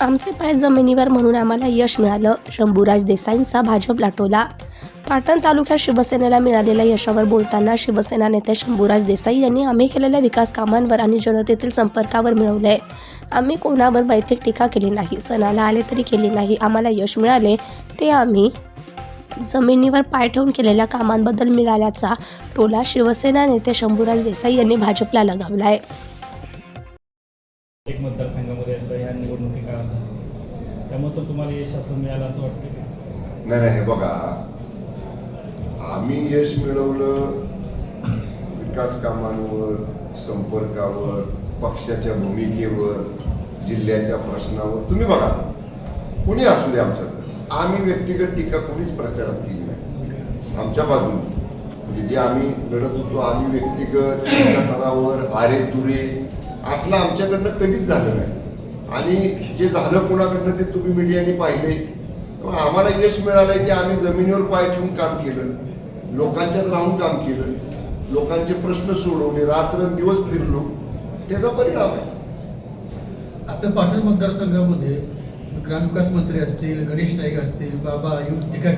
आमचे पाय जमिनीवर म्हणून आम्हाला यश मिळालं. शंभूराज देसाईंचा भाजपला टोला. पाटण तालुक्यात शिवसेनेला मिळालेल्या यशावर बोलताना शिवसेना नेते शंभूराज देसाई यांनी आम्ही केलेल्या विकास कामांवर आणि जनतेतील संपर्कावर मिळवले. आम्ही कोणावर वैयक्तिक टीका केली नाही, सणाला आले तरी केली नाही. आम्हाला यश मिळाले ते आम्ही जमिनीवर पाय ठेवून केलेल्या कामांबद्दल मिळाल्याचा टोला शिवसेना नेते शंभूराज देसाई यांनी भाजपला लगावलाय. एक मतदारसंघामध्ये ह्या निवडणुकी काळात त्यामुळे तर तुम्हाला यश असं मिळालं असं वाटतं की नाही हे बघा, आम्ही यश मिळवलं विकास कामांवर, संपर्कावर, पक्षाच्या भूमिकेवर, जिल्ह्याच्या प्रश्नावर. तुम्ही बघा, कोणी असू दे आमच्याकडे, आम्ही व्यक्तिगत टीका कोणीच प्रचारात केली नाही. आमच्या बाजूने म्हणजे जे आम्ही लढत होतो, आम्ही व्यक्तिगत त्यांच्या तरावर आरे तुरे असलं आमच्याकडनं कधीच झालं नाही. आणि जे झालं कोणाकडनं ते तुम्ही मीडियाने पाहिले. आम्हाला यश मिळालंय की आम्ही जमिनीवर पाय ठेवून काम केलं, लोकांच्यात राहून काम केलं, लोकांचे प्रश्न सोडवले, रात्रंदिवस फिरलो, त्याचा परिणाम आहे. आपल्या पाटण मतदारसंघामध्ये ग्रामविकास मंत्री असतील, गणेश नाईक असतील, बाबा टीका